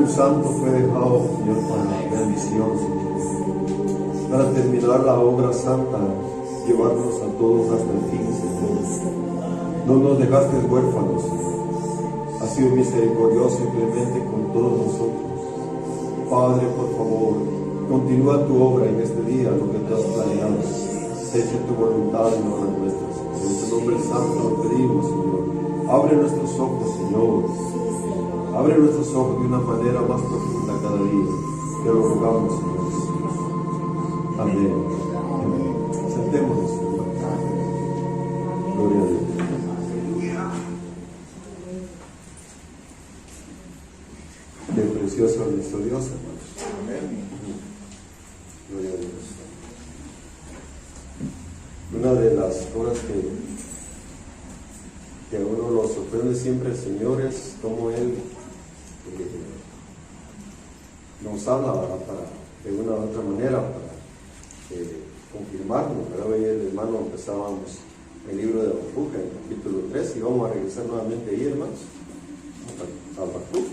Espíritu Santo fue dejado, Señor, para la gran misión, Señor, para terminar la obra santa, llevarnos a todos hasta el fin, Señor. No nos dejaste huérfanos, has sido misericordioso y clemente con todos nosotros. Padre, por favor, continúa tu obra en este día, lo que te has planeado. Se eche tu voluntad y no la nuestra, Señor. En tu nombre santo lo pedimos, Señor. Abre nuestros ojos, Señor. Abre nuestros ojos de una manera más profunda cada día. Te lo rogamos, Señor. Amén. Amén. Sentémonos. Gloria a Dios. Qué precioso es nuestro Dios, hermanos. Amén. Gloria a Dios. Una de las cosas que a uno lo sorprende siempre el Señor es cómo Él nos habla de una u otra manera para confirmarnos. Pero hoy el hermano empezábamos el libro de Habacuc, en el capítulo 3, y vamos a regresar nuevamente ahí, hermanos, a Habacuc.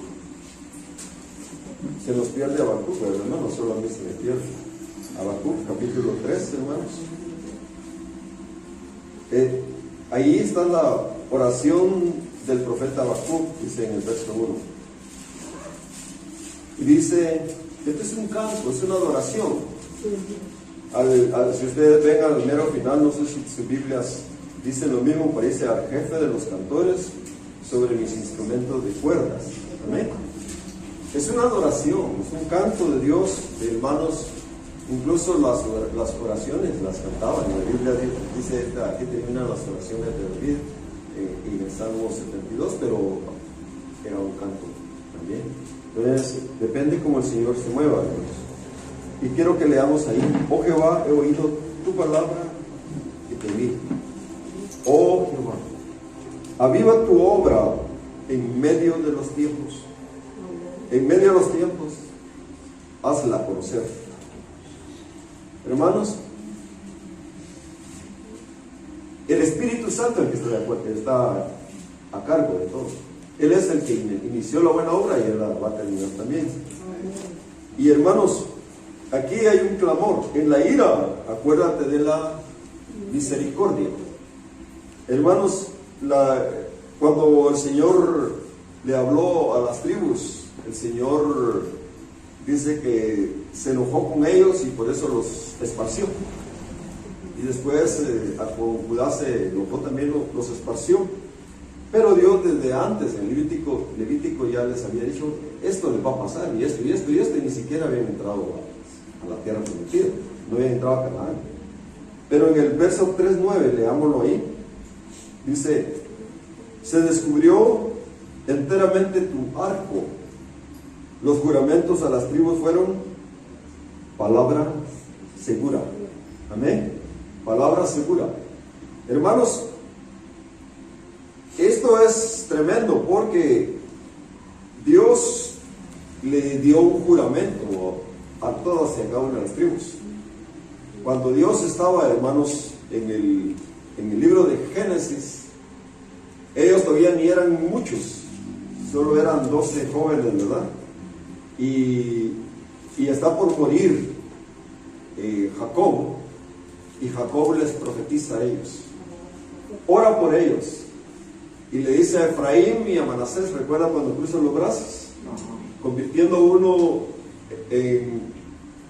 Se nos pierde Habacuc, pero hermanos, solo a mí se me pierde. Habacuc, capítulo 3, hermanos. Ahí está la oración del profeta Habacuc, dice en el verso 1. Y dice, este es un canto, es una adoración. Si ustedes ven al mero final, no sé si sus Biblias dicen lo mismo, parece al jefe de los cantores sobre mis instrumentos de cuerdas. Amén. Es una adoración, es un canto de Dios, de hermanos. Incluso las oraciones las cantaban. En la Biblia dice, aquí terminan las oraciones de David en el Salmo 72, pero era un canto también. Entonces, depende cómo el Señor se mueva, hermanos. Y quiero que leamos ahí: oh Jehová, he oído tu palabra y te vi. Oh Jehová, aviva tu obra en medio de los tiempos. En medio de los tiempos, hazla conocer. Hermanos, el Espíritu Santo es el que está a cargo de todo. Él es el que inició la buena obra y Él la va a terminar también. Y hermanos, aquí hay un clamor. En la ira, acuérdate de la misericordia. Hermanos, cuando el Señor le habló a las tribus, el Señor dice que se enojó con ellos y por eso los esparció. Y después con Judá se enojó también, los esparció. Pero Dios desde antes, en Levítico ya les había dicho, esto les va a pasar, y esto, y esto, y esto, y ni siquiera habían entrado a la tierra prometida, no habían entrado a Canaán. Pero en el verso 3:9, leámoslo ahí, dice, se descubrió enteramente tu arco, los juramentos a las tribus fueron palabra segura. Amén. Palabra segura. Hermanos, esto es tremendo porque Dios le dio un juramento a todas y a cada una de las tribus. Cuando Dios estaba, hermanos, en el libro de Génesis, ellos todavía ni eran muchos, solo eran 12 jóvenes, ¿verdad? Y está por morir Jacob, y Jacob les profetiza a ellos, ora por ellos, y le dice a Efraín y a Manasés, recuerda cuando cruzan los brazos, convirtiendo uno en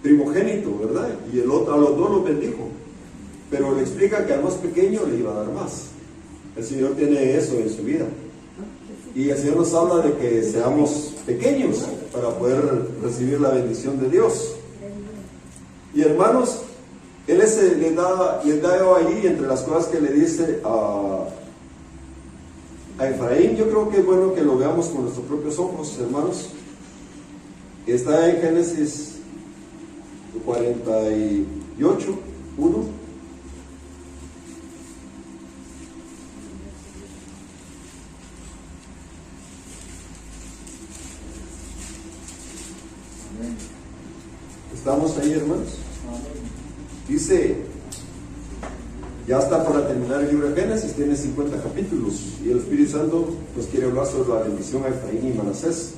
primogénito, ¿verdad? Y a los dos los bendijo, pero le explica que al más pequeño le iba a dar más. El Señor tiene eso en su vida, y el Señor nos habla de que seamos pequeños para poder recibir la bendición de Dios. Y hermanos, Él le da ahí, entre las cosas que le dice a Efraín, yo creo que es bueno que lo veamos con nuestros propios ojos, hermanos. Está en Génesis 48, 1. ¿Estamos ahí, hermanos? Dice, ya está para terminar el libro de Génesis, tiene 50 capítulos, y el Espíritu Santo nos quiere hablar sobre la bendición a Efraín y Manasés.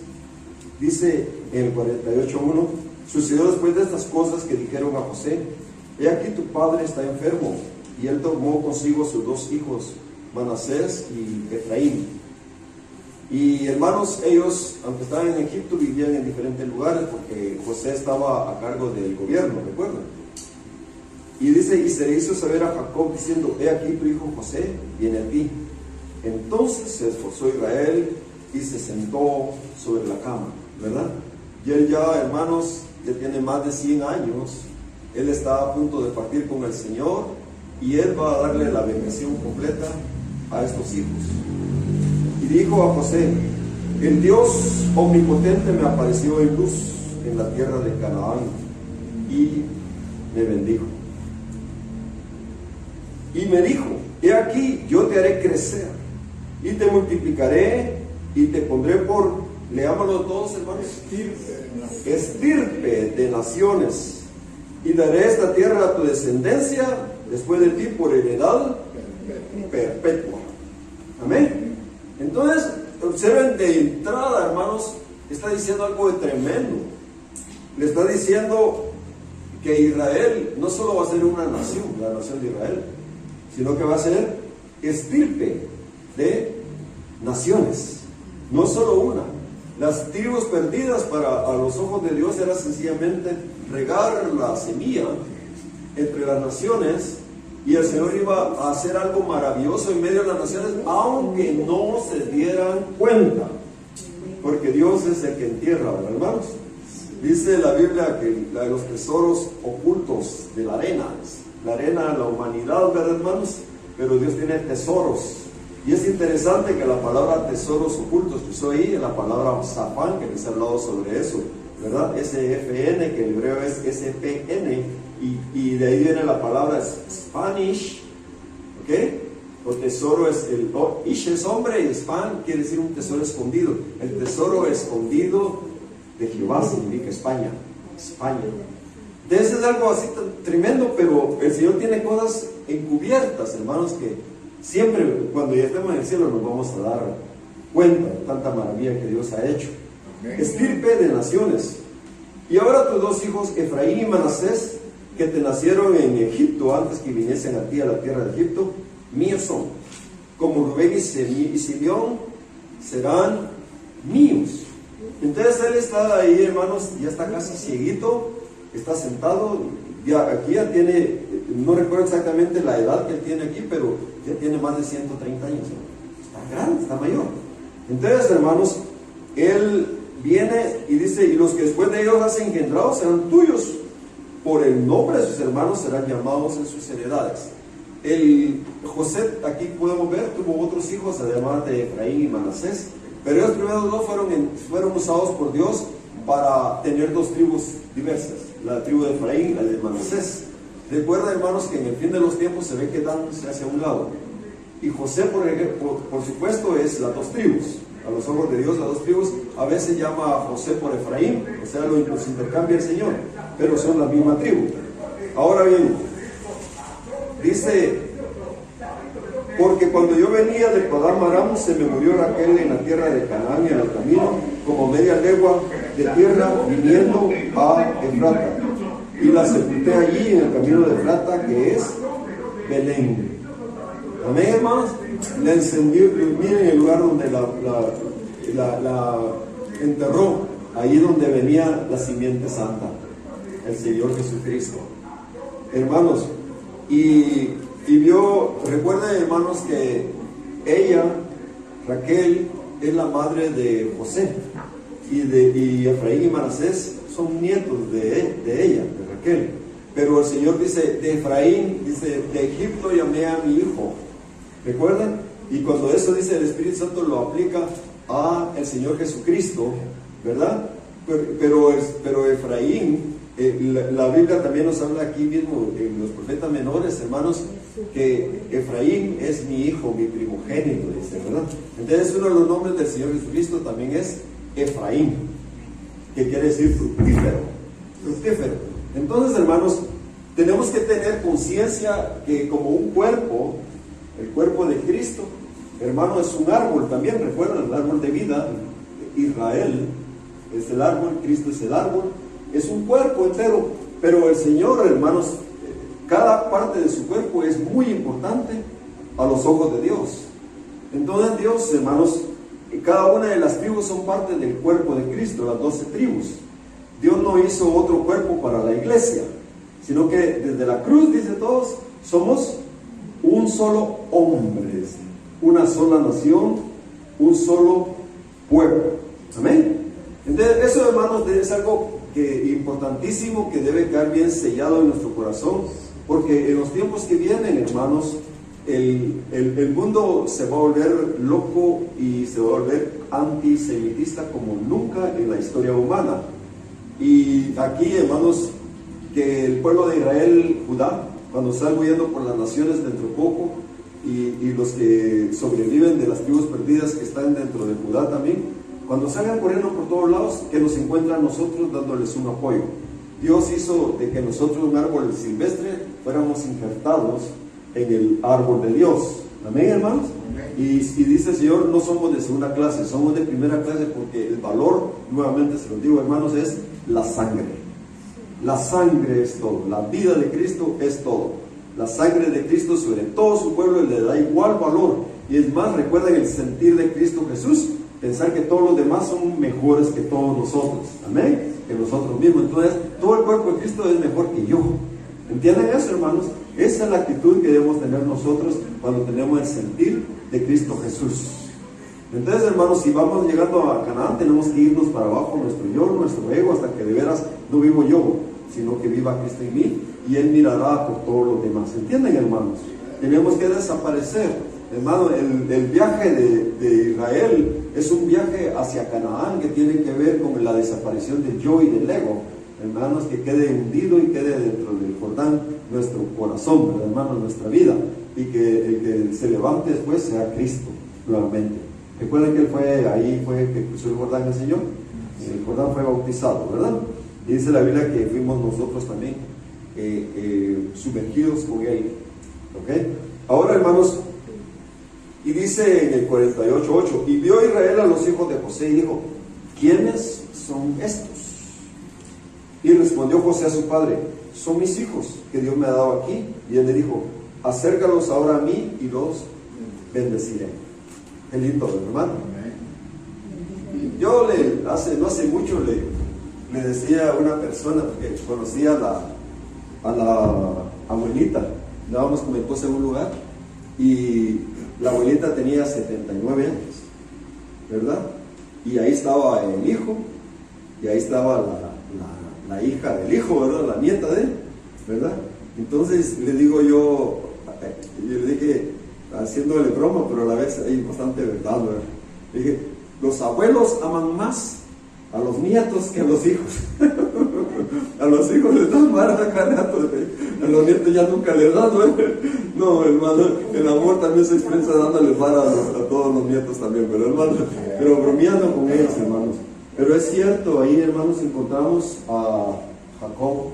dice en el 48:1, sucedió después de estas cosas que dijeron a José: he aquí tu padre está enfermo. Y él tomó consigo sus dos hijos, Manasés y Efraín. Y hermanos, ellos, aunque estaban en Egipto, vivían en diferentes lugares porque José estaba a cargo del gobierno, ¿recuerdan? Y dice, y se le hizo saber a Jacob diciendo: he aquí tu hijo José viene a ti. Entonces se esforzó Israel y se sentó sobre la cama, ¿verdad? Y él ya, hermanos, ya tiene más de 100 años. Él está a punto de partir con el Señor y él va a darle la bendición completa a estos hijos. Y dijo a José: el Dios omnipotente me apareció en luz en la tierra de Canaán y me bendijo. Y me dijo: he aquí, yo te haré crecer y te multiplicaré y te pondré por, leámoslo todos, hermanos, estirpe de naciones, y daré esta tierra a tu descendencia después de ti por heredad perpetua. Amén. Entonces, observen de entrada, hermanos, está diciendo algo de tremendo. Le está diciendo que Israel no solo va a ser una nación, la nación de Israel, sino que va a ser estirpe de naciones, no solo una. Las tribus perdidas para a los ojos de Dios era sencillamente regar la semilla entre las naciones, y el Señor iba a hacer algo maravilloso en medio de las naciones, aunque no se dieran cuenta, porque Dios es el que entierra, ¿verdad, hermanos? Dice la Biblia que los tesoros ocultos de la arena, la humanidad, ¿verdad, hermanos? Pero Dios tiene tesoros. Y es interesante que la palabra tesoros ocultos que usó ahí, en la palabra Safán, que les he hablado sobre eso, ¿verdad? S-F-N, que en hebreo es S-P-N, y de ahí viene la palabra Spanish, ¿ok? O tesoro es Ish es hombre, y Span quiere decir un tesoro escondido. El tesoro escondido de Jehová significa España. Entonces es algo así tan tremendo, pero el Señor tiene cosas encubiertas, hermanos, que siempre cuando ya estemos en el cielo nos vamos a dar cuenta de tanta maravilla que Dios ha hecho. Estirpe de naciones. Y ahora tus dos hijos, Efraín y Manasés, que te nacieron en Egipto antes que viniesen a ti a la tierra de Egipto, míos son. Como Rubén y Simeón serán míos. Entonces él está ahí, hermanos, ya está casi cieguito, está sentado, aquí ya tiene, no recuerdo exactamente la edad que él tiene aquí, pero ya tiene más de 130 años. Está grande, está mayor. Entonces, hermanos, él viene y dice: y los que después de ellos has engendrado serán tuyos. Por el nombre de sus hermanos serán llamados en sus heredades. El José, aquí podemos ver, tuvo otros hijos además de Efraín y Manasés, pero ellos primeros dos fueron usados por Dios para tener dos tribus diversas, la tribu de Efraín y la de Manasés. Recuerda, hermanos, que en el fin de los tiempos se ve que dándose hacia un lado, y José por supuesto es las dos tribus. A los ojos de Dios, las dos tribus, a veces llama a José por Efraín, o sea, los intercambia el Señor, pero son la misma tribu. Ahora bien, dice: porque cuando yo venía de Padán Aram, se me murió Raquel en la tierra de Canaán, en el camino, como media legua de tierra, viniendo a Efrata, y la sepulté allí en el camino de Efrata, que es Belén. Amén, hermanos. La encendió, miren el lugar donde la enterró, ahí donde venía la simiente santa, el Señor Jesucristo, hermanos. Y vio, recuerden, hermanos, que ella, Raquel, es la madre de José, y Efraín y Manasés son nietos de ella, de Raquel. Pero el Señor dice: de Efraín, dice, de Egipto llamé a mi hijo. ¿Recuerdan? Y cuando eso dice, el Espíritu Santo lo aplica a el Señor Jesucristo, ¿verdad? Pero Efraín, la Biblia también nos habla aquí mismo en los profetas menores, hermanos, que Efraín es mi hijo, mi primogénito, dice, ¿verdad? Entonces uno de los nombres del Señor Jesucristo también es Efraín, que quiere decir fructífero. Entonces, hermanos, tenemos que tener conciencia que como un cuerpo, el cuerpo de Cristo, hermano, es un árbol también. Recuerdan el árbol de vida, Israel, es el árbol, Cristo es el árbol, es un cuerpo entero, pero el Señor, hermanos, cada parte de su cuerpo es muy importante a los ojos de Dios. Entonces Dios, hermanos, cada una de las tribus son parte del cuerpo de Cristo, las 12 tribus. Dios no hizo otro cuerpo para la iglesia, sino que desde la cruz, dice todos, somos un solo hombre, una sola nación, un solo pueblo. Amén. Entonces eso, hermanos, es algo importantísimo que debe quedar bien sellado en nuestro corazón, porque en los tiempos que vienen, hermanos, el mundo se va a volver loco y se va a volver antisemitista como nunca en la historia humana. Y aquí, hermanos, que el pueblo de Israel, Judá, cuando salga huyendo por las naciones dentro de poco, y los que sobreviven de las tribus perdidas que están dentro de Judá también, cuando salgan corriendo por todos lados, que nos encuentran nosotros dándoles un apoyo. Dios hizo de que nosotros, un árbol silvestre, fuéramos injertados en el árbol de Dios. Amén, hermanos. Y dice el Señor, no somos de segunda clase, somos de primera clase, porque el valor, nuevamente se los digo, hermanos, es la sangre. La sangre es todo, la vida de Cristo es todo. La sangre de Cristo sobre todo su pueblo le da igual valor. Y es más, recuerden el sentir de Cristo Jesús, pensar que todos los demás son mejores que todos nosotros. Amén, que nosotros mismos. Entonces, todo el cuerpo de Cristo es mejor que yo. ¿Entienden eso, hermanos? Esa es la actitud que debemos tener nosotros cuando tenemos el sentir de Cristo Jesús. Entonces, hermanos, si vamos llegando a Canaán, tenemos que irnos para abajo, nuestro yo, nuestro ego, hasta que de veras no vivo yo, sino que viva Cristo en mí, y Él mirará por todos los demás. ¿Entienden, hermanos? Tenemos que desaparecer. Hermano, el viaje de Israel es un viaje hacia Canaán que tiene que ver con la desaparición del yo y del ego. Hermanos, que quede hundido y quede dentro del Jordán nuestro corazón, ¿verdad, hermanos? Nuestra vida, y que el que se levante después sea Cristo nuevamente. Recuerden que Él fue que cruzó el Jordán el Señor. El Jordán fue bautizado, ¿verdad? Y dice la Biblia que fuimos nosotros también sumergidos con Él. ¿Ok? Ahora, hermanos, y dice en el 48:8, y vio Israel a los hijos de José y dijo, ¿quiénes son estos? Y respondió José a su padre, son mis hijos que Dios me ha dado aquí. Y él le dijo, acércalos ahora a mí y los bendeciré. Qué lindo, hermano. Yo no hace mucho le decía a una persona, porque conocía a la abuelita, dábamos como esposa en un lugar, y la abuelita tenía 79 años, ¿verdad? Y ahí estaba el hijo, y ahí estaba la hija del hijo, ¿verdad? La nieta de él, ¿verdad? Entonces le digo yo le dije, haciéndole broma, pero a la vez hay bastante verdad, ¿verdad? Le dije, los abuelos aman más a los nietos que a los hijos. A los hijos les dan más a cada nieto, a los nietos ya nunca les dan, ¿no? No, hermano, el amor también se expresa dándoles más a todos los nietos también, pero hermano, pero bromeando con ellos, hermanos. Pero es cierto, ahí, hermanos, encontramos a Jacob,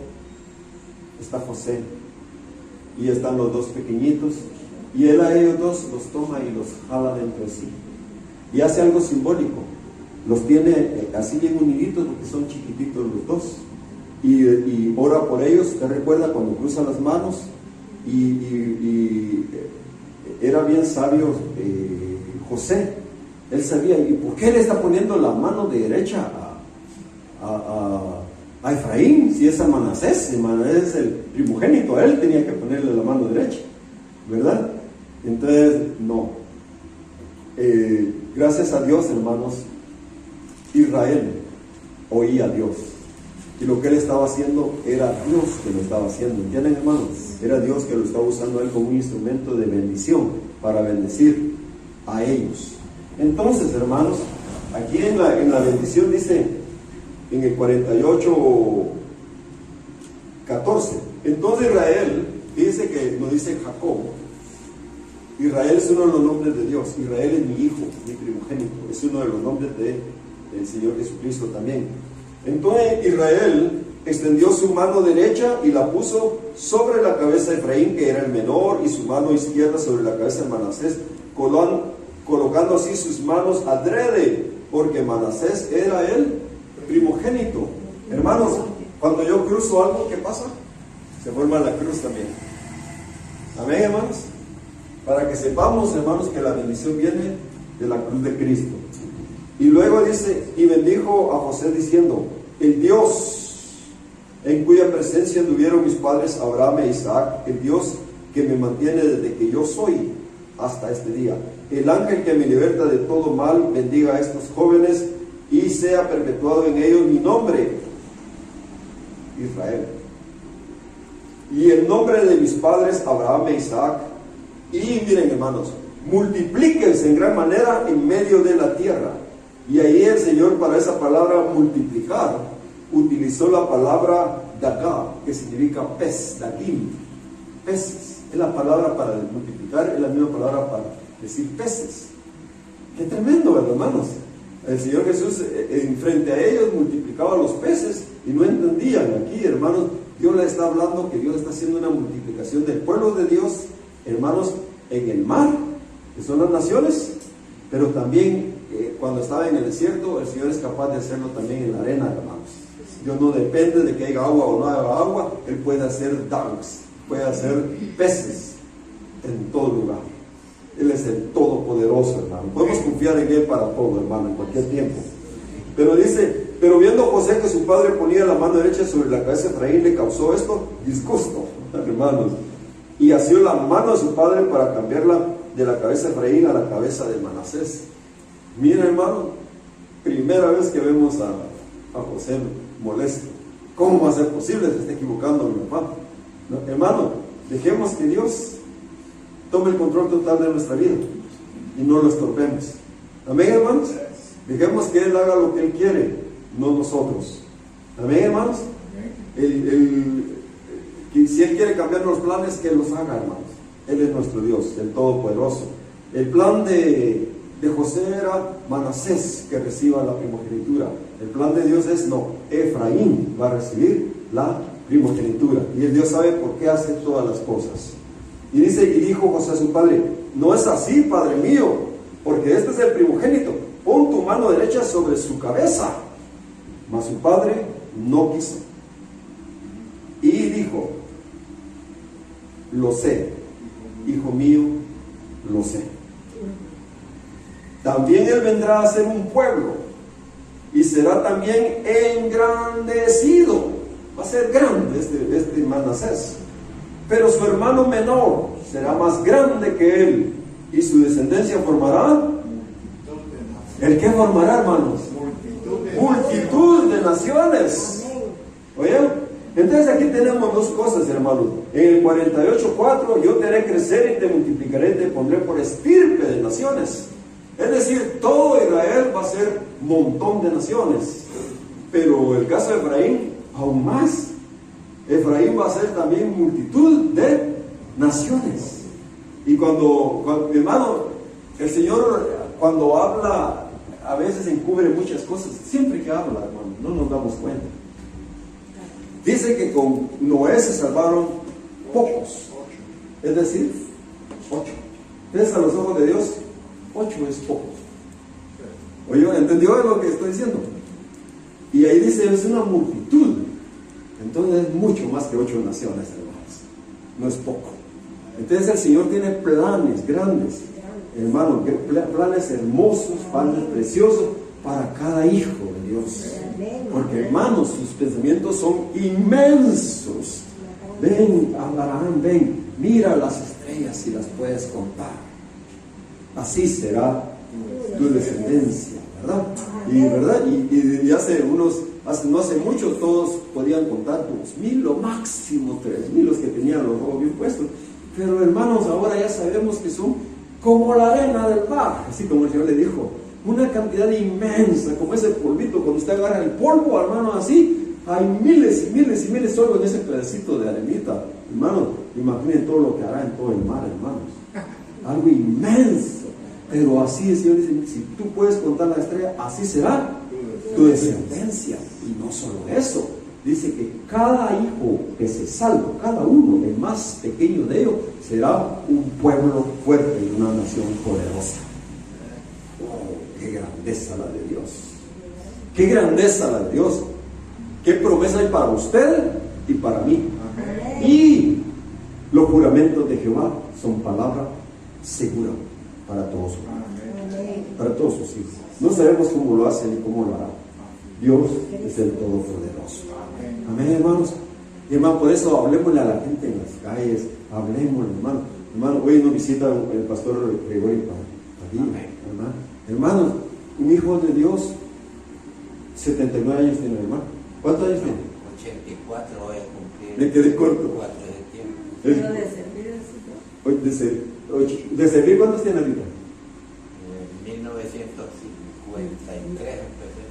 está José, y están los dos pequeñitos, y él a ellos dos los toma y los jala dentro de sí, y hace algo simbólico, los tiene así bien uniditos porque son chiquititos los dos, y ora por ellos. Usted recuerda cuando cruza las manos, y era bien sabio José. Él sabía, ¿y por qué le está poniendo la mano derecha a Efraín? Si es a Manasés, Manasés es el primogénito, a él tenía que ponerle la mano derecha, ¿verdad? Entonces, no. Gracias a Dios, hermanos, Israel oía a Dios. Y lo que él estaba haciendo era Dios que lo estaba haciendo. ¿Entienden, hermanos? Era Dios que lo estaba usando a él como un instrumento de bendición para bendecir a ellos. Entonces, hermanos, aquí en la bendición dice, en el 48:14, entonces Israel, dice que nos dice Jacob, Israel es uno de los nombres de Dios. Israel es mi hijo, mi primogénito, es uno de los nombres del Señor Jesucristo también. Entonces Israel extendió su mano derecha y la puso sobre la cabeza de Efraín, que era el menor, y su mano izquierda sobre la cabeza de Manasés, colocando así sus manos adrede, porque Manasés era el primogénito. Hermanos, cuando yo cruzo algo, ¿qué pasa? Se forma la cruz también. Amén, hermanos. Para que sepamos, hermanos, que la bendición viene de la cruz de Cristo. Y luego dice, y bendijo a José diciendo, el Dios en cuya presencia anduvieron mis padres Abraham e Isaac, el Dios que me mantiene desde que yo soy hasta este día. El ángel que me liberta de todo mal, bendiga a estos jóvenes y sea perpetuado en ellos mi nombre, Israel. Y el nombre de mis padres Abraham e Isaac. Y miren, hermanos, multiplíquense en gran manera en medio de la tierra. Y ahí el Señor, para esa palabra multiplicar, utilizó la palabra dagá, que significa pez, dagim, peces. Es la palabra para multiplicar, es la misma palabra para decir peces. Qué tremendo, ¿verdad, hermanos? El Señor Jesús, frente a ellos, multiplicaba los peces y no entendían. Aquí, hermanos, Dios le está hablando que Dios está haciendo una multiplicación del pueblo de Dios, hermanos, en el mar, que son las naciones, pero también cuando estaba en el desierto, el Señor es capaz de hacerlo también en la arena, hermanos. Dios no depende de que haya agua o no haya agua, Él puede hacer dunks, puede hacer peces en todo lugar. Él es el Todopoderoso, hermano. Podemos confiar en Él para todo, hermano, en cualquier tiempo. Pero dice, pero viendo José que su padre ponía la mano derecha sobre la cabeza de Efraín, le causó esto disgusto, hermanos. Y asió la mano de su padre para cambiarla de la cabeza de Efraín a la cabeza de Manasés. Mira, hermano, primera vez que vemos a José molesto. ¿Cómo va a ser posible? Se está equivocando mi papá. ¿No? Hermano, dejemos que Dios tome el control total de nuestra vida y no lo estorbemos. Amén, hermanos. Dejemos que Él haga lo que Él quiere, no nosotros. Amén, hermanos. Si Él quiere cambiar los planes, que Él los haga, hermanos. Él es nuestro Dios, el Todopoderoso. El plan de José era Manasés que reciba la primogenitura. El plan de Dios es no, Efraín va a recibir la primogenitura. Y el Dios sabe por qué hace todas las cosas. Y dice, y dijo José a su padre, no es así, padre mío, porque este es el primogénito. Pon tu mano derecha sobre su cabeza. Mas su padre no quiso. Y dijo, lo sé, hijo mío, lo sé. También él vendrá a ser un pueblo y será también engrandecido. Va a ser grande este Manasés. Pero su hermano menor será más grande que él y su descendencia formará. ¿El qué formará, hermanos? Multitud de naciones. ¿Oye? Entonces aquí tenemos dos cosas, hermanos. En el 48:4, yo te haré crecer y te multiplicaré, te pondré por estirpe de naciones. Es decir, todo Israel va a ser montón de naciones. Pero el caso de Efraín, aún más. Efraín va a ser también multitud de naciones. Y cuando hermano, el Señor cuando habla, a veces encubre muchas cosas. Siempre que habla, hermano, no nos damos cuenta. Dice que con Noé se salvaron pocos, es decir, 8. Entonces a los ojos de Dios, 8 es poco. Oye, ¿entendió lo que estoy diciendo? Y ahí dice, es una multitud. Entonces es mucho más que 8 naciones, hermanos. No es poco. Entonces el Señor tiene planes grandes, hermanos, planes hermosos, planes preciosos para cada hijo de Dios. Porque, hermanos, sus pensamientos son inmensos. Ven, Abraham, ven, mira las estrellas si las puedes contar. Así será tu descendencia, ¿verdad? Y no hace mucho todos podían contar 2,000, lo máximo 3,000 los que tenían los ojos bien puestos. Pero, hermanos, ahora ya sabemos que son como la arena del mar, así como el Señor le dijo. Una cantidad inmensa, como ese polvito, cuando usted agarra el polvo, hermano, así, hay miles y miles y miles solo en ese pedacito de arenita. Hermano, imaginen todo lo que hará en todo el mar, hermanos. Algo inmenso. Pero así el Señor dice, si tú puedes contar la estrella, así será tu descendencia. Y no solo eso, dice que cada hijo que se salva, cada uno, el más pequeño de ellos, será un pueblo fuerte y una nación poderosa. Qué grandeza la de Dios. Qué grandeza la de Dios. Qué promesa hay para usted y para mí. Amén. Y los juramentos de Jehová son palabra segura para todos, para todos sus hijos. No sabemos cómo lo hace ni cómo lo hará. Dios es el Todopoderoso. Amén, hermanos. Y hermano, por eso hablemosle a la gente en las calles, hablemosle, hermano. Hermano, hoy nos visita el pastor Gregorio Padilla, hermano. Hermanos, un hijo de Dios, 79 años tiene, hermano. ¿Cuántos años tiene? 84 voy a cumplir. Me quedé corto. 4 de tiempo. Pero de servir al Señor. ¿De servir cuántos tiene ahorita? En 1953 empecé.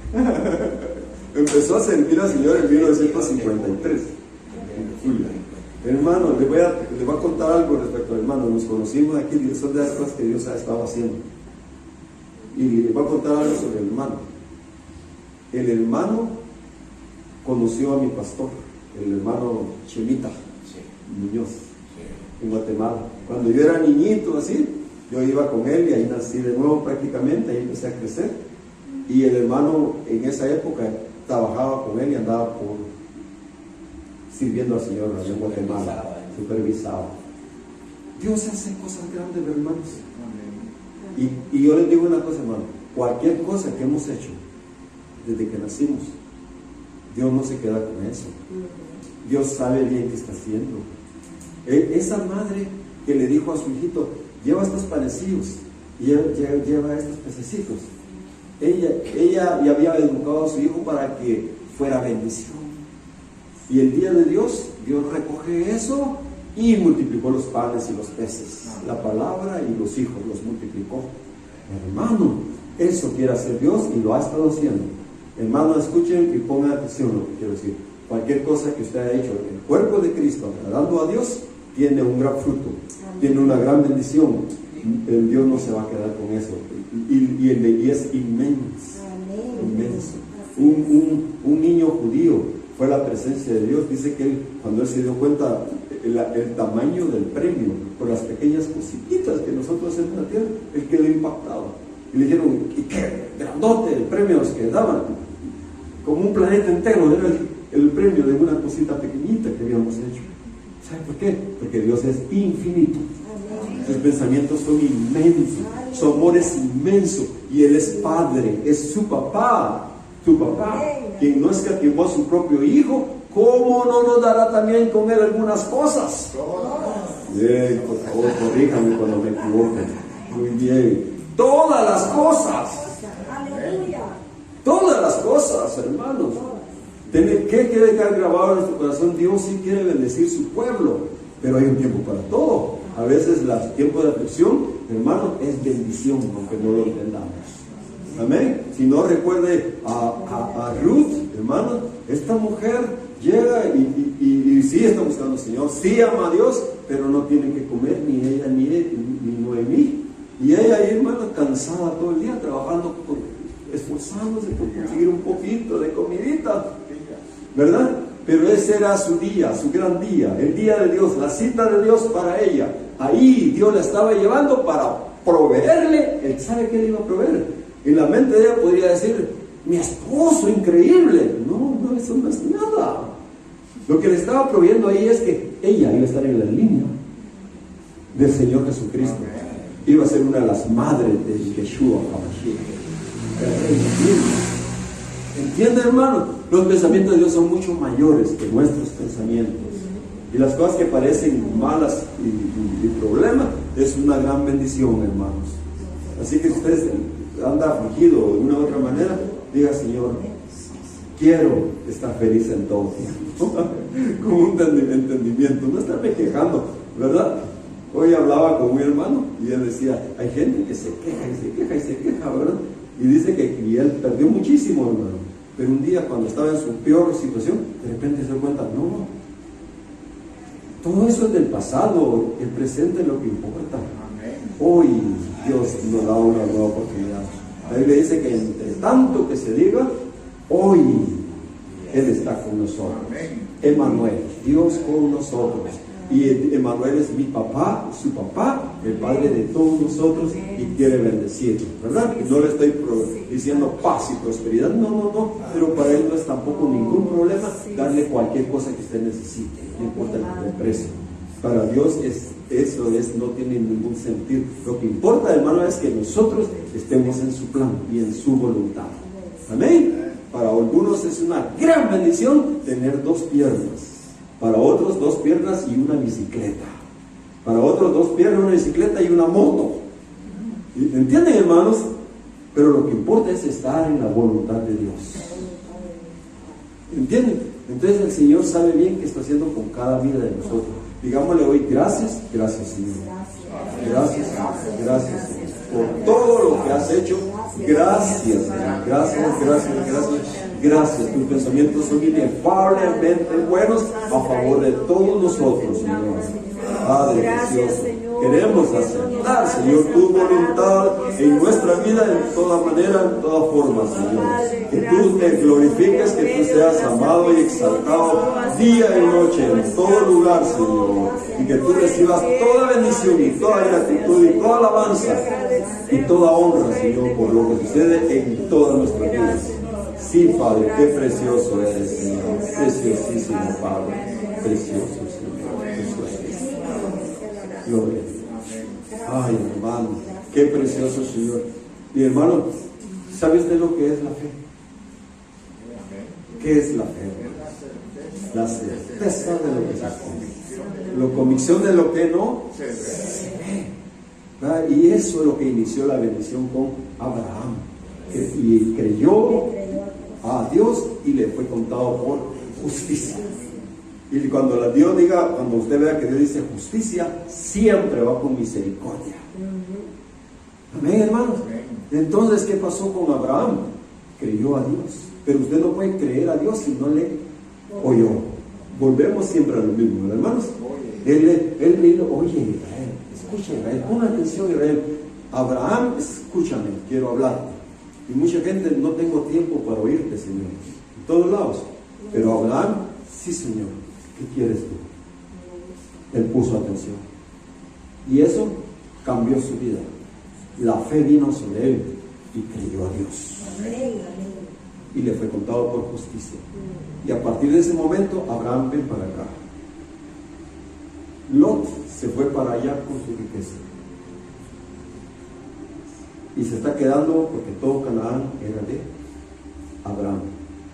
Empezó a servir al Señor en 1953. Hermano, le voy a contar algo respecto al hermano. Nos conocimos aquí, son de las cosas que Dios ha estado haciendo. Y le voy a contar algo sobre el hermano. El hermano conoció a mi pastor, el hermano Chemita Muñoz, en Guatemala. Cuando yo era niñito así, yo iba con él y ahí nací de nuevo prácticamente, ahí empecé a crecer. Y el hermano en esa época trabajaba con él y andaba sirviendo al Señor allá en Guatemala, supervisaba. Dios hace cosas grandes, hermanos. Y yo les digo una cosa, hermano, cualquier cosa que hemos hecho desde que nacimos, Dios no se queda con eso. Dios sabe bien qué está haciendo. Esa madre que le dijo a su hijito, lleva estos panecillos y lleva estos pececitos, ella ya había educado a su hijo para que fuera bendición. Y el día de Dios recoge eso y multiplicó los panes y los peces, la palabra y los hijos los multiplicó. Hermano, eso quiere hacer Dios y lo ha estado haciendo. Hermano, escuchen y pongan atención a lo que quiero decir. Cualquier cosa que usted haya hecho en el cuerpo de Cristo, agradando a Dios, tiene un gran fruto, tiene una gran bendición. El Dios no se va a quedar con eso. Y es inmenso. Inmenso. Un niño judío fue la presencia de Dios. Dice que cuando él se dio cuenta el tamaño del premio por las pequeñas cositas que nosotros hacemos en la tierra, él quedó impactado. Y le dijeron, ¿y qué grandote el premio que daban? Como un planeta entero era el premio de una cosita pequeñita que habíamos hecho. ¿Sabe por qué? Porque Dios es infinito. Sus pensamientos son inmensos, su amor es inmenso y Él es Padre, es su papá, quien no escatimó a su propio Hijo. ¿Cómo no nos dará también con Él algunas cosas? Bien, por favor, corríjame cuando me equivoque. Muy bien. Todas las cosas. Todas las cosas, hermanos. ¿Qué quiere quedar grabado en nuestro corazón? Dios sí quiere bendecir su pueblo, pero hay un tiempo para todo. A veces el tiempo de aflicción, hermano, es bendición, aunque no lo entendamos. Amén. Si no, recuerde a Ruth, hermano, esta mujer llega y sí está buscando al Señor, sí ama a Dios, pero no tiene que comer ni ella ni Noemí. Y ella ahí, hermano, cansada todo el día, trabajando, esforzándose por conseguir un poquito de comidita, ¿verdad? Pero ese era su día, su gran día, el día de Dios, la cita de Dios para ella. Ahí Dios la estaba llevando para proveerle. Él sabe que le iba a proveer. En la mente de ella podría decir, mi esposo, increíble. No, eso no es nada. Lo que le estaba proveyendo ahí es que ella iba a estar en la línea del Señor Jesucristo. Iba a ser una de las madres de Yeshua HaMashiach. ¿Entiende, hermano? Los pensamientos de Dios son mucho mayores que nuestros pensamientos. Y las cosas que parecen malas y problemas es una gran bendición, hermanos. Así que si usted anda afligido de una u otra manera, diga, Señor, quiero estar feliz en todo tiempo. Con un entendimiento, no estarme quejando, ¿verdad? Hoy hablaba con un hermano y él decía, hay gente que se queja y se queja y se queja, ¿verdad? Y dice que él perdió muchísimo, hermano. Pero un día, cuando estaba en su peor situación, de repente se dio cuenta, no, todo eso es del pasado, el presente es lo que importa. Hoy Dios nos da una nueva oportunidad. La Biblia dice que entre tanto que se diga, hoy Él está con nosotros. Emmanuel, Dios con nosotros. Y Emanuel es mi papá, su papá, el Padre de todos nosotros, y quiere bendecirlo, ¿verdad? Y no le estoy diciendo paz y prosperidad, no, pero para él no es tampoco ningún problema darle cualquier cosa que usted necesite, no importa el precio. Para Dios eso no tiene ningún sentido. Lo que importa, hermano, es que nosotros estemos en su plan y en su voluntad. Amén. Para algunos es una gran bendición tener 2 piernas. Para otros 2 piernas y una bicicleta. Para otros 2 piernas, una bicicleta y una moto. ¿Entienden, hermanos? Pero lo que importa es estar en la voluntad de Dios. ¿Entienden? Entonces el Señor sabe bien qué está haciendo con cada vida de nosotros. Digámosle hoy gracias Señor. Gracias por todo lo que has hecho. Gracias. Tus pensamientos son inefablemente buenos a favor de todos nosotros, Señor. Padre precioso, queremos aceptar, Señor, tu voluntad en nuestra vida en toda manera, en toda forma, Señor. Que tú te glorifiques, que tú seas amado y exaltado día y noche, en todo lugar, Señor. Y que tú recibas toda bendición y toda gratitud y toda alabanza y toda honra, Señor, por lo que sucede en todas nuestras vidas. Sí, Padre, qué precioso eres, Señor. Preciosísimo, Padre. Precioso, Señor. Preciosísimo. Gloria a Dios. Ay, hermano, qué precioso, Señor. Y hermano, ¿sabe usted lo que es la fe? ¿Qué es la fe? La certeza de lo que se espera, la convicción de lo que no se ve. ¿Verdad? Y eso es lo que inició la bendición con Abraham. Y creyó a Dios y le fue contado por justicia. Y cuando Dios diga, cuando usted vea que Dios dice justicia, siempre va con misericordia. Amén, hermanos. Entonces, ¿qué pasó con Abraham? Creyó a Dios. Pero usted no puede creer a Dios si no le oyó. Volvemos siempre a lo mismo, hermanos. Él vino, oye Israel, escucha Israel, pon atención Israel. Abraham, escúchame, quiero hablarte. Y mucha gente, no tengo tiempo para oírte, Señor, en todos lados. Pero Abraham, sí, Señor, ¿qué quieres tú? Él puso atención. Y eso cambió su vida. La fe vino sobre él y creyó a Dios. Y le fue contado por justicia. Y a partir de ese momento, Abraham ven para acá. Lot se fue para allá con su riqueza. Y se está quedando porque todo Canaán era de Abraham.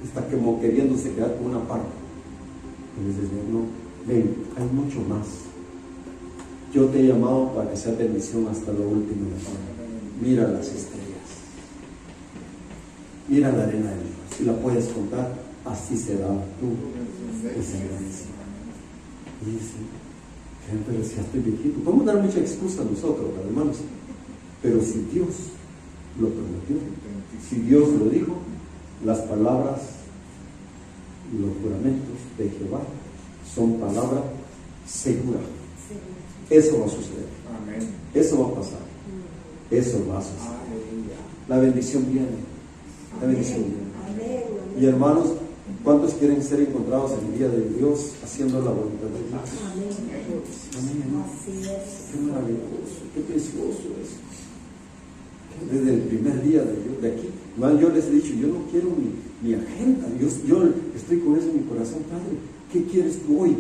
Está como queriéndose quedar con una parte. Y le dice, no, ven, hay mucho más. Yo te he llamado para que sea bendición hasta lo último de la vida. Mira las estrellas. Mira la arena del mar. Si la puedes contar, así será tu descendencia. Y dice, pero si ya estoy viejito. Podemos dar mucha excusa a nosotros, hermanos. Pero si Dios lo prometió, si Dios lo dijo, las palabras y los juramentos de Jehová son palabra segura. Eso va a suceder. Eso va a pasar. Eso va a suceder. La bendición viene. La bendición viene. Y hermanos, ¿cuántos quieren ser encontrados en el día de Dios haciendo la voluntad de Dios? Amén. Qué maravilloso, qué precioso es. Desde el primer día de aquí, yo les he dicho, yo no quiero mi agenda. Yo estoy con eso en mi corazón, Padre. ¿Qué quieres tú hoy?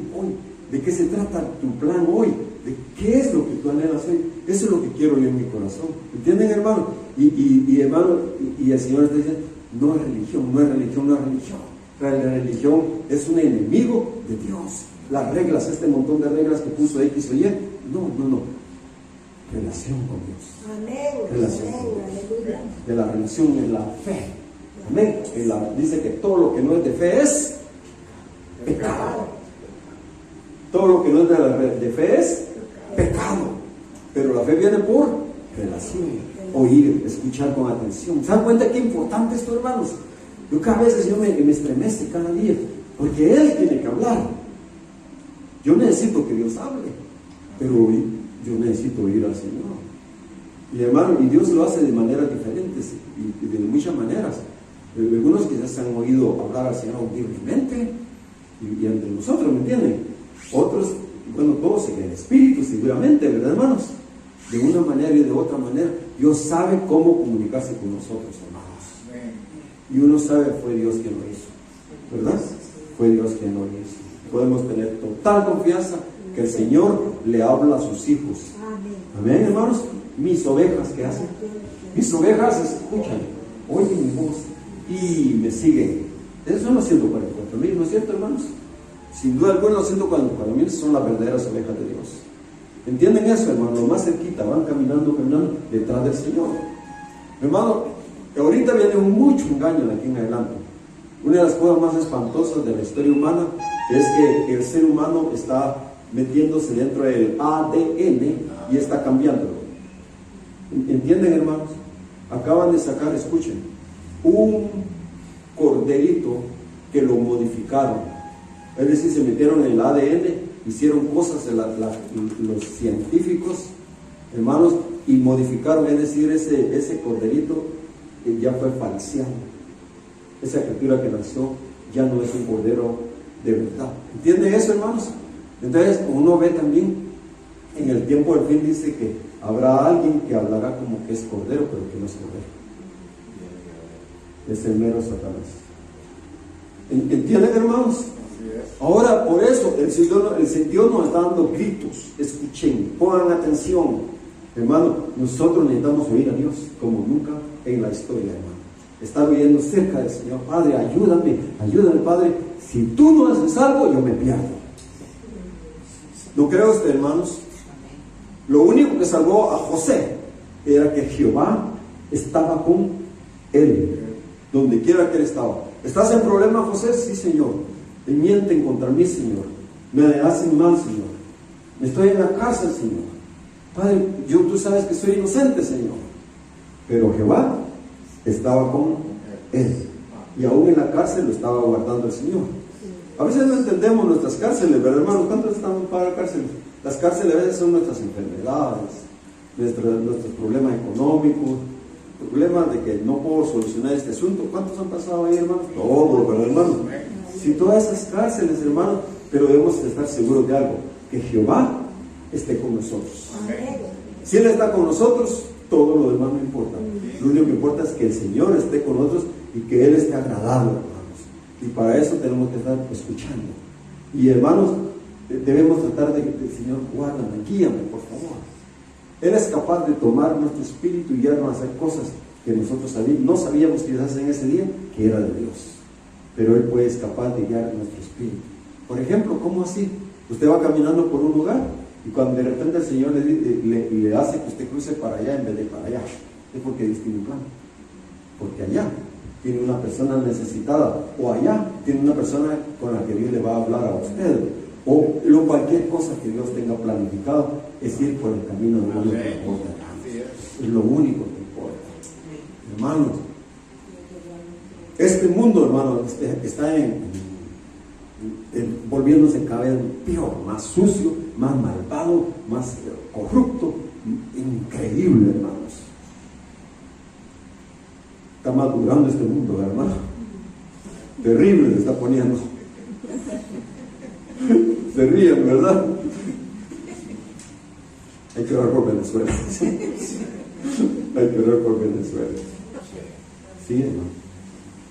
¿De qué se trata tu plan hoy? ¿De qué es lo que tú anhelas hoy? Eso es lo que quiero yo en mi corazón. ¿Entienden, hermano? Y hermano, y el Señor está diciendo, no es religión. La religión es un enemigo de Dios. Las reglas, este montón de reglas que puso X o Y, no. Relación con Dios. Relación con Dios. De la relación en la fe. Amén. Dice que todo lo que no es de fe es pecado. Todo lo que no es de fe es pecado. Pero la fe viene por relación. Oír, escuchar con atención. ¿Se dan cuenta qué importante esto, hermanos? Yo cada vez me estremece cada día. Porque Él tiene que hablar. Yo necesito que Dios hable. Pero yo necesito oír al Señor. Y hermano, y Dios lo hace de maneras diferentes y de muchas maneras. Algunos quizás han oído hablar al Señor audiblemente y entre nosotros, ¿me entienden? Otros bueno, todos en el espíritu seguramente, ¿verdad, hermanos? De una manera y de otra manera. Dios sabe cómo comunicarse con nosotros, hermanos. Y uno sabe, fue Dios quien lo hizo, ¿verdad? Fue Dios quien lo hizo. Podemos tener total confianza que el Señor le habla a sus hijos. Amén, hermanos. Mis ovejas, ¿qué hacen? Mis ovejas escuchan, oyen mi voz y me siguen. Esos son los 144,000, ¿no es cierto, hermanos? Sin duda alguna, los 144,000 son las verdaderas ovejas de Dios. ¿Entienden eso, hermano? Lo más cerquita, van caminando detrás del Señor. Hermano, ahorita viene mucho engaño de aquí en adelante. Una de las cosas más espantosas de la historia humana es que el ser humano está metiéndose dentro del ADN y está cambiándolo. ¿Entienden, hermanos? Acaban de sacar, escuchen, un corderito que lo modificaron. Es decir, se metieron en el ADN, hicieron cosas los científicos, hermanos, y modificaron, es decir, ese corderito ya fue falseado. Esa criatura que nació ya no es un cordero de verdad. ¿Entienden eso, hermanos? Entonces, uno ve también en el tiempo del fin, dice que habrá alguien que hablará como que es cordero, pero que no es cordero. Es el mero Satanás. ¿Entienden, hermanos? Ahora, por eso, el Señor nos está dando gritos. Escuchen, pongan atención. Hermano, nosotros necesitamos oír a Dios como nunca en la historia, hermano. Estar oyendo cerca del Señor. Padre, ayúdame, Padre. Si tú no haces algo, yo me pierdo. ¿No cree usted, hermanos? Lo único que salvó a José era que Jehová estaba con él, donde quiera que él estaba. ¿Estás en problema, José? Sí, Señor. Me mienten contra mí, Señor. Me hacen mal, Señor. Estoy en la cárcel, Señor. Padre, tú sabes que soy inocente, Señor. Pero Jehová estaba con él. Y aún en la cárcel lo estaba guardando el Señor. A veces no entendemos nuestras cárceles, ¿verdad, hermanos? ¿Cuántos estamos para cárceles? Las cárceles a veces son nuestras enfermedades, nuestros problemas económicos, problemas de que no puedo solucionar este asunto. ¿Cuántos han pasado ahí, hermanos? Todos, ¿verdad, hermanos? Si todas esas cárceles, hermanos, pero debemos estar seguros de algo, que Jehová esté con nosotros. Si Él está con nosotros, todo lo demás no importa. Lo único que importa es que el Señor esté con nosotros y que Él esté agradable, hermanos. Y para eso tenemos que estar escuchando. Y hermanos, debemos tratar de Señor, guárdame, guíame, por favor. Él es capaz de tomar nuestro espíritu y guiarnos a hacer cosas que nosotros no sabíamos quizás en ese día que era de Dios. Pero Él puede escapar de guiar nuestro espíritu. Por ejemplo, ¿cómo así? Usted va caminando por un lugar y cuando de repente el Señor le hace que usted cruce para allá en vez de para allá, es porque Dios tiene un plan. Porque allá tiene una persona necesitada, o allá tiene una persona con la que Dios le va a hablar a usted, o cualquier cosa que Dios tenga planificado es ir por el camino de Dios que importa. Es lo único que importa. Hermanos, este mundo, hermanos, está volviéndose cada vez peor, más sucio, más malvado, más corrupto, increíble, hermanos. Está madurando este mundo, hermano. Terrible se está poniendo. Se ríen, ¿verdad? Hay que orar por Venezuela. Hay que orar por Venezuela. Sí, hermano.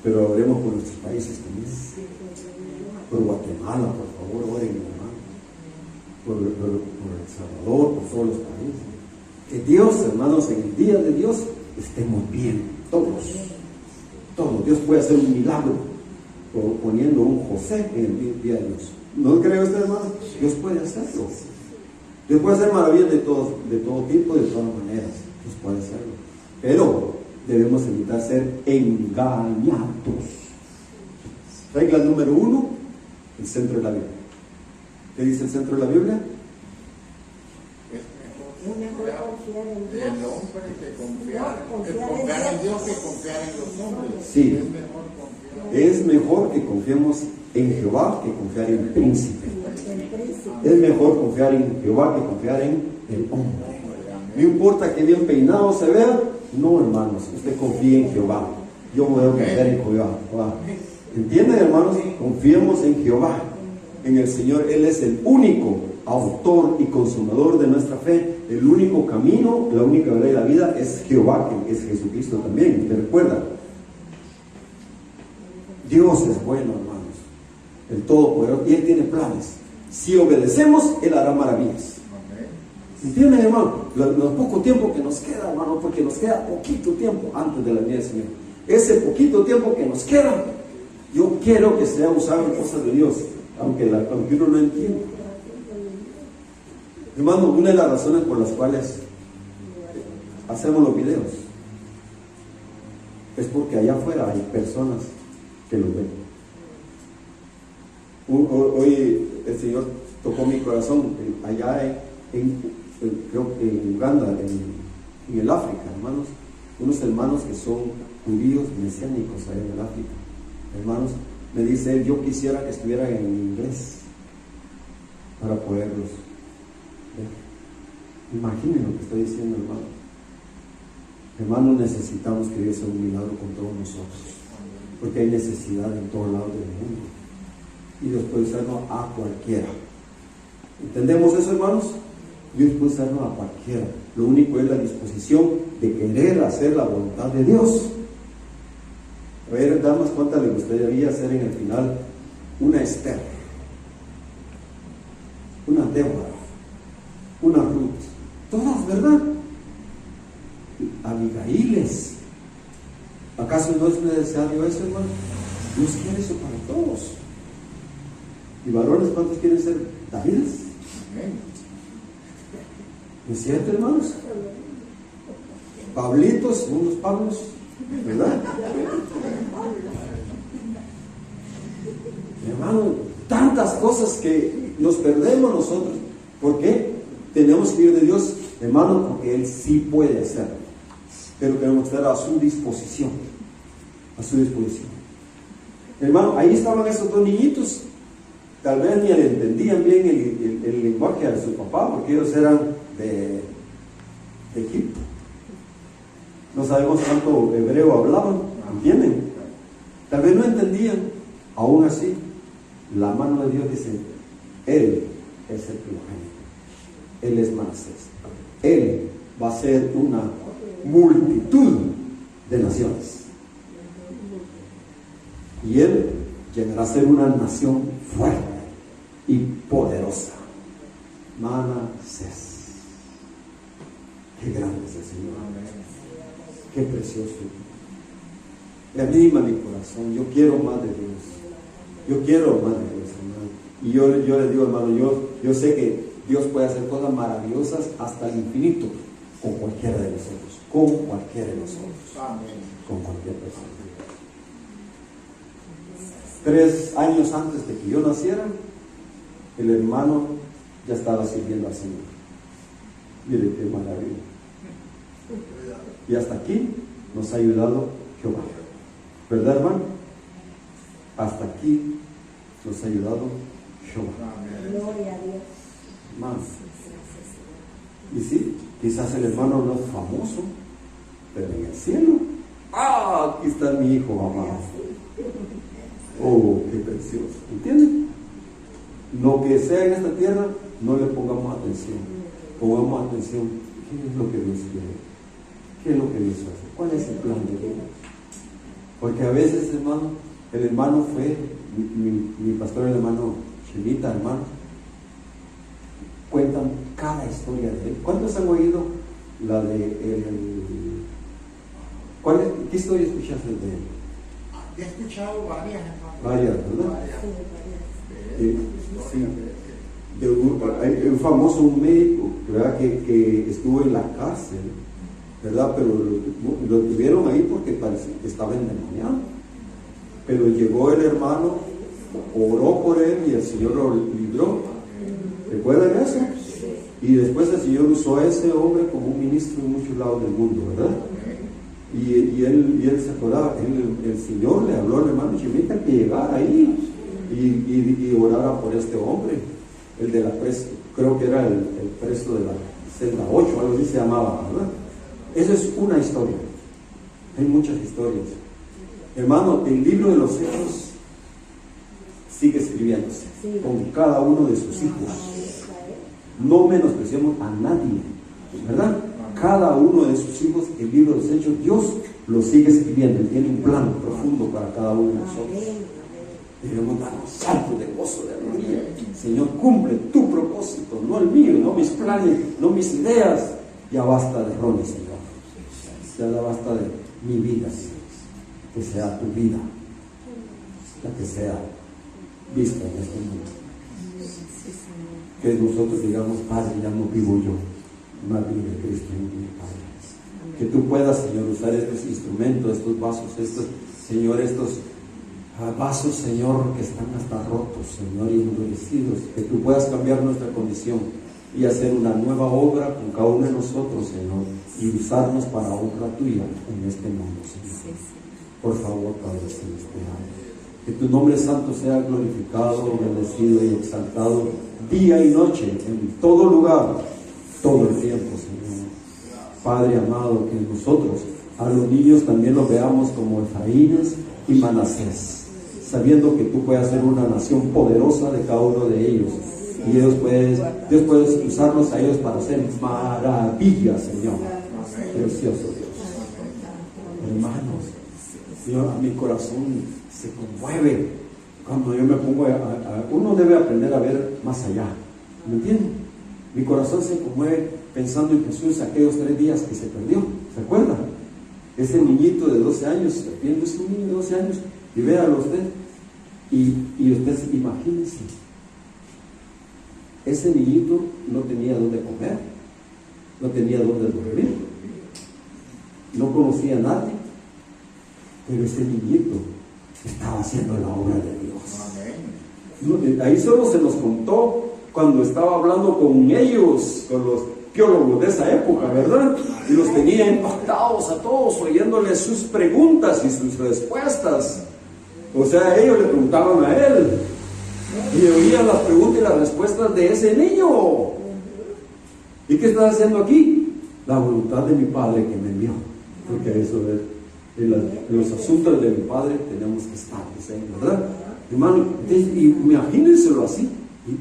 Pero oremos por nuestros países también. Por Guatemala, por favor, oren, hermano. Por El Salvador, por todos los países. Que Dios, hermanos, en el día de Dios estemos bien. Todos. Dios puede hacer un milagro poniendo un José en el día de Dios. ¿No cree usted, hermano? Dios puede hacerlo. Dios puede hacer maravillas de todo tipo, de todas maneras. Dios puede hacerlo. Pero debemos evitar ser engañados. Regla número 1, el centro de la Biblia. ¿Qué dice el centro de la Biblia? Es mejor confiar en Dios. El hombre que confiar en Dios que confiar en los hombres. Sí. Es mejor que confiemos en Jehová que confiar en el príncipe. Es mejor confiar en Jehová que confiar en el hombre. No importa que bien peinado se vea. No, hermanos, usted confíe en Jehová. Yo voy a confiar en Jehová. ¿Entienden, hermanos? Confiemos en Jehová, en el Señor. Él es el único autor y consumador de nuestra fe. El único camino, la única verdad de la vida es Jehová, que es Jesucristo también. ¿Te recuerda? Dios es bueno, hermanos, el Todopoderoso, y Él tiene planes. Si obedecemos, Él hará maravillas. ¿Entienden, hermano? Lo poco tiempo que nos queda, hermano, porque nos queda poquito tiempo antes de la venida del Señor. Ese poquito tiempo que nos queda, yo quiero que sea usado en cosas de Dios, aunque uno no entienda. Hermano, una de las razones por las cuales hacemos los videos es porque allá afuera hay personas que los ven. Hoy el Señor tocó mi corazón allá creo que en Uganda, en el África, hermanos, unos hermanos que son judíos mesiánicos allá en el África. Hermanos, me dice él, yo quisiera que estuvieran en inglés para poderlos ver. Imaginen lo que estoy diciendo, hermano. Hermanos, necesitamos que Dios haga un milagro con todos nosotros, porque hay necesidad en todos lados del mundo y Dios puede usarnos a cualquiera. ¿Entendemos eso, hermanos? Dios puede usarnos a cualquiera. Lo único es la disposición de querer hacer la voluntad de Dios. A ver, damas, ¿cuántas le gustaría hacer en el final? Una Esther, una Débora, una Ruth, todas, ¿verdad? Abigailes. ¿Acaso no es necesario eso, hermano? Dios quiere eso para todos. ¿Y varones cuántos quieren ser Davides? ¿No es cierto, hermanos? Pablitos, unos Pablos, ¿verdad? Hermano, tantas cosas que nos perdemos nosotros. ¿Por qué? Tenemos que ir de Dios, hermano, porque Él sí puede hacerlo. Pero tenemos que estar a su disposición. A su disposición. Hermano, ahí estaban esos dos niñitos. Tal vez ni le entendían bien el lenguaje de su papá, porque ellos eran de Egipto. No sabemos cuánto hebreo hablaban, ¿entienden? Tal vez no entendían. Aún así, la mano de Dios dice, Él es el primogénito, Él es Manasés, Él va a ser una multitud de naciones, y Él llegará a ser una nación fuerte y poderosa. Manasés. Qué grande es el Señor. Qué precioso. Me anima mi corazón. Yo quiero más de Dios. Yo quiero más de Dios, hermano. Y yo le digo, hermano, yo sé que Dios puede hacer cosas maravillosas hasta el infinito con cualquiera de nosotros. Con cualquiera de nosotros. Con cualquier persona. 3 años antes de que yo naciera, el hermano ya estaba sirviendo al Señor. Mire qué maravilla. Y hasta aquí nos ha ayudado Jehová. ¿Verdad, hermano? Hasta aquí nos ha ayudado Jehová. Gloria a Dios. Más. Y sí, quizás el hermano no es famoso, pero en el cielo, aquí está mi hijo amado. Oh, qué precioso. ¿Entienden? Lo que sea en esta tierra, no le pongamos atención. Pongamos atención. ¿Qué es lo que Dios quiere? ¿Qué es lo que Dios hace? ¿Cuál es el plan de Dios? Porque a veces, hermano, el hermano fue, mi pastor, el hermano Chivita, hermano, cuentan cada historia de él. ¿Cuántos han oído la de qué historia escuchaste de él? He escuchado varias, hermano. Varias, ¿verdad? Varias. Sí. Hay un famoso médico, ¿verdad? Que estuvo en la cárcel, ¿verdad? Pero lo tuvieron ahí porque parecía que estaba endemoniado. Pero llegó el hermano, oró por él y el Señor lo libró. ¿Recuerdan eso? Y después el Señor usó a ese hombre como un ministro en muchos lados del mundo, ¿verdad? Y él se acordaba, el Señor le habló al hermano Chimita que llegara ahí y orara por este hombre, el de la presa, creo que era el preso de la celda 8, algo así se llamaba, ¿verdad? Esa es una historia. Hay muchas historias. Hermano, el libro de los Hechos sigue escribiéndose con cada uno de sus hijos. No menospreciemos a nadie, ¿verdad? Cada uno de sus hijos, el libro de los Hechos, Dios lo sigue escribiendo. Él tiene un plan profundo para cada uno de nosotros. Debemos darnos saltos de gozo, de alegría. Señor, cumple tu propósito, no el mío, no mis planes, no mis ideas. Ya basta de Ronnie, Señor. Ya basta de mi vida, Señor. Que sea tu vida la que sea vista en este mundo. Que nosotros digamos, Padre, ya no vivo yo, más vive Cristo en mi Padre. Que tú puedas, Señor, usar estos instrumentos, estos vasos, Señor, estos vasos, Señor, que están hasta rotos, Señor, y endurecidos. Que tú puedas cambiar nuestra condición y hacer una nueva obra con cada uno de nosotros, Señor, y usarnos para honra tuya en este mundo, Señor. Por favor, Padre Celestial, que tu nombre santo sea glorificado, bendecido y exaltado día y noche, en todo lugar, todo el tiempo, Señor. Padre amado, que nosotros a los niños también los veamos como Efraínes y Manasés, sabiendo que tú puedes hacer una nación poderosa de cada uno de ellos. Y Dios puede usarlos a ellos para hacer maravillas, Señor. Precioso Dios. Hermanos, Señor, mi corazón se conmueve cuando yo me pongo uno debe aprender a ver más allá. ¿Me entienden? Mi corazón se conmueve pensando en Jesús aquellos 3 días que se perdió. ¿Se acuerdan? Ese niñito de 12 años, viendo ese niño de 12 años, y véalo usted, y usted imagínese, ese niñito no tenía dónde comer, no tenía dónde dormir, no conocía a nadie, pero ese niñito estaba haciendo la obra de Dios. Ahí solo se nos contó cuando estaba hablando con ellos, con los teólogos de esa época, ¿verdad? Y los tenía impactados a todos, oyéndoles sus preguntas y sus respuestas. O sea, ellos le preguntaban a él y oían las preguntas y las respuestas de ese niño. ¿Y qué estás haciendo aquí? La voluntad de mi Padre que me envió. Porque eso es, en los asuntos de mi Padre tenemos que estar, ¿verdad? Hermano, imagínenselo así.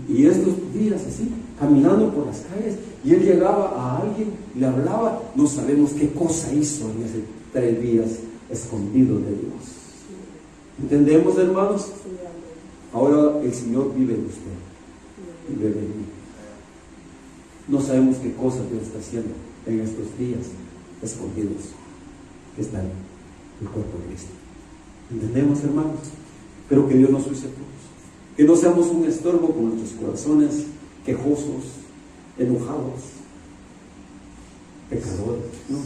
Y estos días así, caminando por las calles, y él llegaba a alguien, le hablaba, no sabemos qué cosa hizo en esos 3 días escondido de Dios. ¿Entendemos, hermanos? Ahora el Señor vive en usted, vive en mí. No sabemos qué cosa Dios está haciendo en estos días escondidos que están en el cuerpo de Cristo. ¿Entendemos, hermanos? Pero que Dios nos use a todos. Que no seamos un estorbo con nuestros corazones quejosos, enojados, pecadores. No,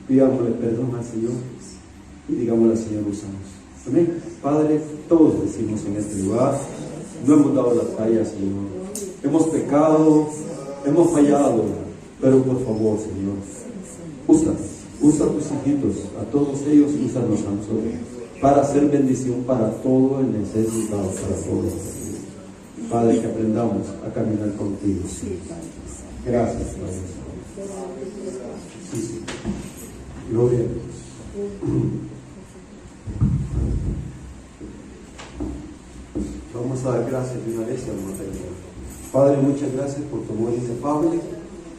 pidámosle perdón al Señor y digámosle al Señor, usamos. Amén. Padre, todos decimos en este lugar, no hemos dado la talla, Señor. Hemos pecado, hemos fallado, pero por favor, Señor, usa a tus hijitos, a todos ellos, úsanos a nosotros, para hacer bendición para todo el necesitado, para todos. Padre, que aprendamos a caminar contigo. Gracias, Padre. Sí. Gloria a Dios. Vamos a dar gracias de una vez, hermano. Padre, muchas gracias por tu amor inefable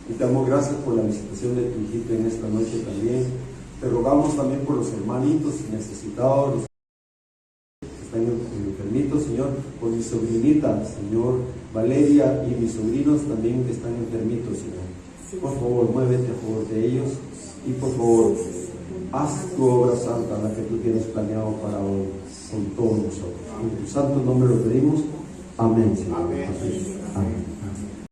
y te damos gracias por la visitación de tu hijito en esta noche también. Te rogamos también por los hermanitos necesitados, los que están enfermitos, Señor, por mi sobrinita, Señor, Valeria, y mis sobrinos también que están enfermitos, Señor. Por favor, muévete a favor de ellos y por favor, haz tu obra santa, la que tú tienes planeado para hoy, con todos nosotros. En tu santo nombre lo pedimos. Amén, Señor. Amén. Amén.